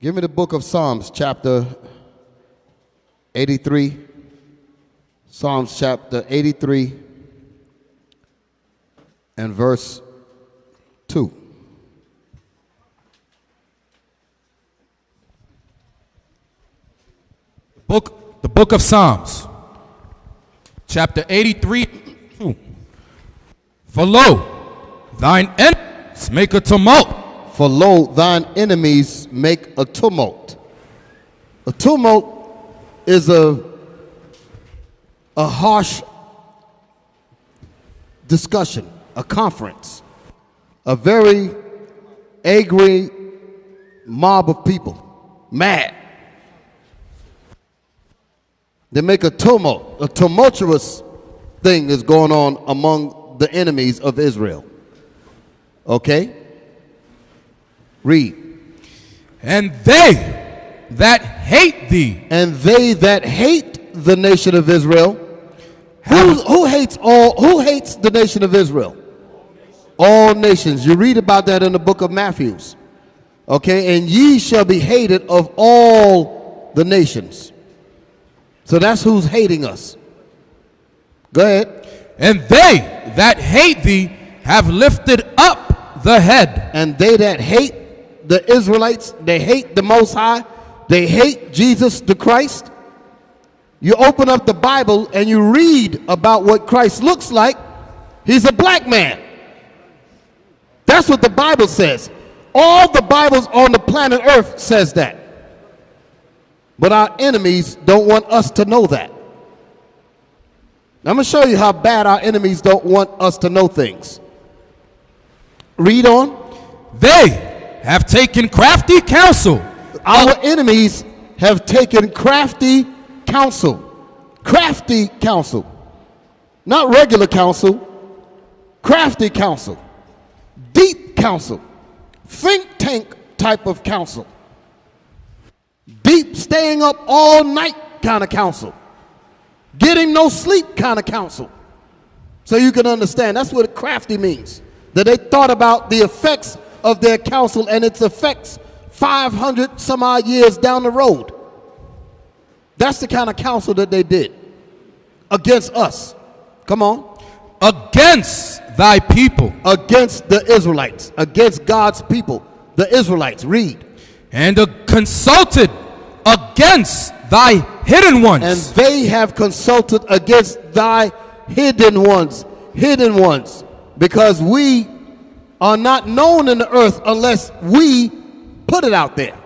Give me the book of Psalms, chapter 83. Psalms chapter 83 and verse 2. The book of Psalms, chapter 83. For lo, thine enemies make a tumult. For lo, thine enemies make a tumult. A tumult is a harsh discussion, a conference, a very angry mob of people, mad. They make a tumult. A tumultuous thing is going on among the enemies of Israel. Okay? Read. And they that hate thee. And they that hate the nation of Israel. Who hates the nation of Israel? All nations. You read about that in the book of Matthew. Okay? And ye shall be hated of all the nations. So that's who's hating us. Go ahead. And they that hate thee have lifted up the head. And they that hate the Israelites, they hate the Most High, they hate Jesus the Christ. You open up the Bible and you read about what Christ looks like. He's a black man. That's what the Bible says. All the Bibles on the planet Earth says that. But our enemies don't want us to know that. I'm going to show you how bad our enemies don't want us to know things. Read on. They have taken crafty counsel. Our enemies have taken crafty counsel. Crafty counsel. Not regular counsel. Crafty counsel. Deep counsel. Think tank type of counsel. Deep staying up all night kind of counsel. Getting no sleep kind of counsel. So you can understand. That's what crafty means. That they thought about the effects of their counsel and its effects 500 some odd years down the road. That's the kind of counsel that they did against us. Come on. Against thy people. Against the Israelites. Against God's people. The Israelites. Read. And consulted against thy hidden ones. And they have consulted against thy hidden ones. Hidden ones. Because we are not known in the earth unless we put it out there.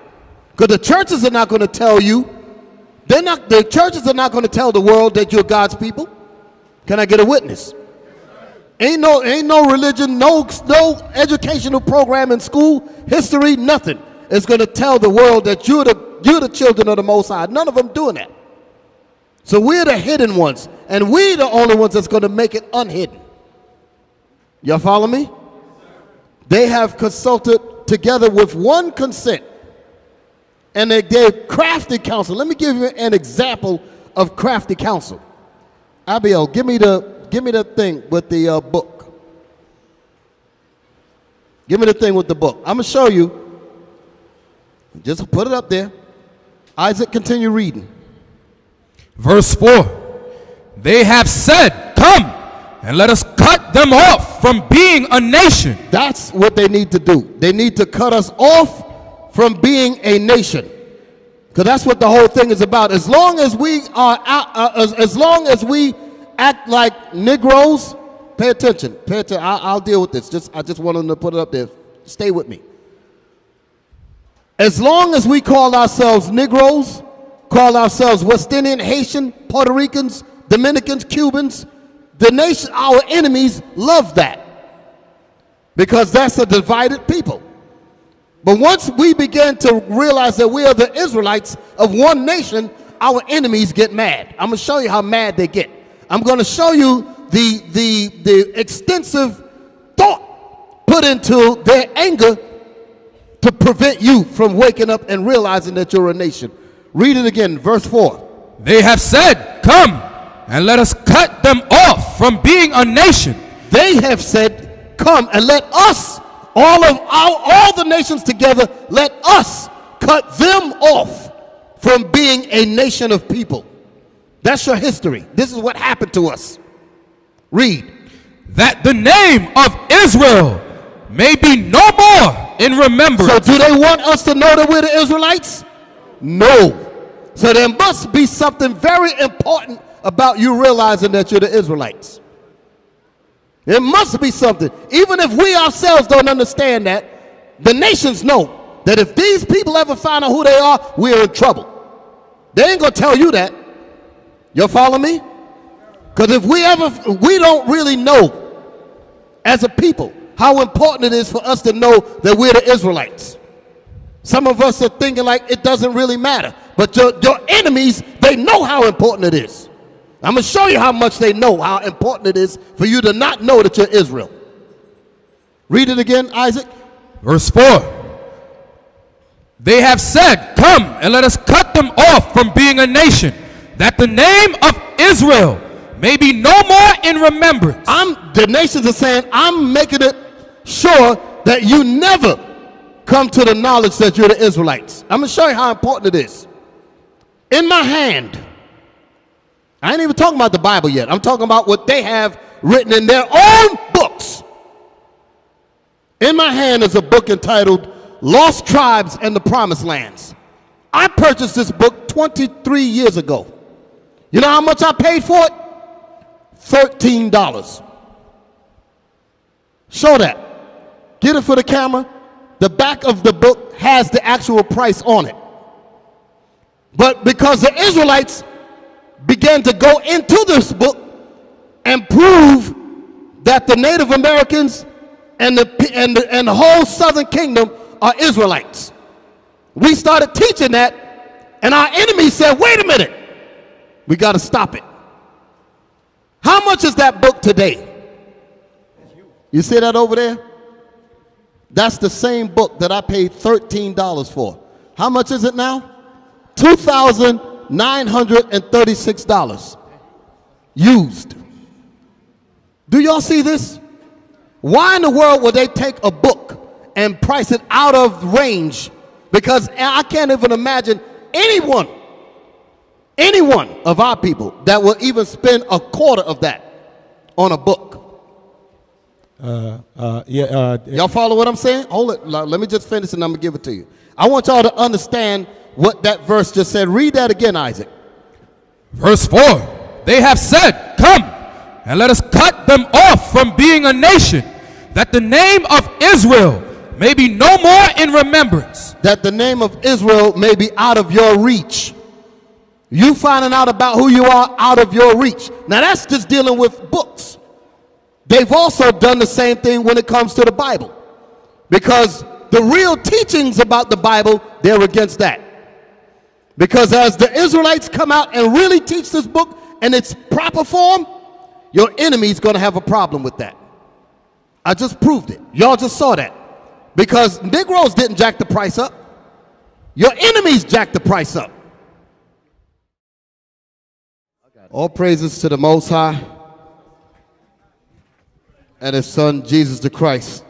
Because the churches are not going to tell you. The churches are not going to tell the world that you're God's people. Can I get a witness? Ain't no religion, no educational program in school, history, nothing is going to tell the world that you're the children of the Most High. None of them doing that. So we're the hidden ones, and we're the only ones that's going to make it unhidden. Y'all follow me? They have consulted together with one consent, and they gave crafty counsel. Let me give you an example of crafty counsel. Abiel, give me the thing with the book. Give me the thing with the book. I'm going to show you. Just put it up there. Isaac, continue reading. Verse 4. They have said, come and let us cut them off from being a nation. That's what they need to do. They need to cut us off from being a nation. Because that's what the whole thing is about. As long as we are as long as we act like Negroes, pay attention. Pay attention. I'll deal with this. I just want them to put it up there. Stay with me. As long as we call ourselves Negroes, call ourselves West Indian, Haitian, Puerto Ricans, Dominicans, Cubans, the nation, our enemies love that. Because that's a divided people. But once we begin to realize that we are the Israelites of one nation, our enemies get mad. I'm going to show you how mad they get. I'm going to show you the extensive thought put into their anger to prevent you from waking up and realizing that you're a nation. Read it again, verse 4. They have said, come and let us cut them off from being a nation. They have said, come and let us, all the nations together, let us cut them off from being a nation of people. That's your history. This is what happened to us. Read. That the name of Israel may be no more in remembrance. So do they want us to know that we're the Israelites? No. So there must be something very important about you realizing that you're the Israelites. There must be something. Even if we ourselves don't understand that, the nations know that if these people ever find out who they are, we're in trouble. They ain't going to tell you that. You follow me? Because if we don't really know as a people how important it is for us to know that we're the Israelites. Some of us are thinking like it doesn't really matter. But your enemies, they know how important it is. I'm going to show you how much they know how important it is for you to not know that you're Israel. Read it again, Isaac. Verse 4. They have said, come and let us cut them off from being a nation, that the name of Israel may be no more in remembrance. The nations are saying, I'm making it sure that you never come to the knowledge that you're the Israelites. I'm going to show you how important it is. In my hand, I ain't even talking about the Bible yet. I'm talking about what they have written in their own books. In my hand is a book entitled Lost Tribes and the Promised Lands. I purchased this book 23 years ago. You know how much I paid for it? $13. Show that. Get it for the camera. The back of the book has the actual price on it. But because the Israelites began to go into this book and prove that the Native Americans and the whole Southern Kingdom are Israelites, we started teaching that, and our enemies said, wait a minute, we got to stop it. How much is that book today? You see that over there? That's the same book that I paid $13 for. How much is it now? $2,936 used. Do y'all see this? Why in the world would they take a book and price it out of range? Because I can't even imagine anyone of our people that will even spend a quarter of that on a book. Y'all follow what I'm saying? Hold it. Let me just finish and I'm going to give it to you. I want y'all to understand what that verse just said. Read that again, Isaac. Verse 4. They have said, come and let us cut them off from being a nation, that the name of Israel may be no more in remembrance. That the name of Israel may be out of your reach. You finding out about who you are out of your reach. Now that's just dealing with books. They've also done the same thing when it comes to the Bible. Because the real teachings about the Bible, they're against that. Because as the Israelites come out and really teach this book in its proper form, your enemy's going to have a problem with that. I just proved it. Y'all just saw that. Because Negroes didn't jack the price up. Your enemies jacked the price up. All praises to the Most High and His Son, Jesus the Christ.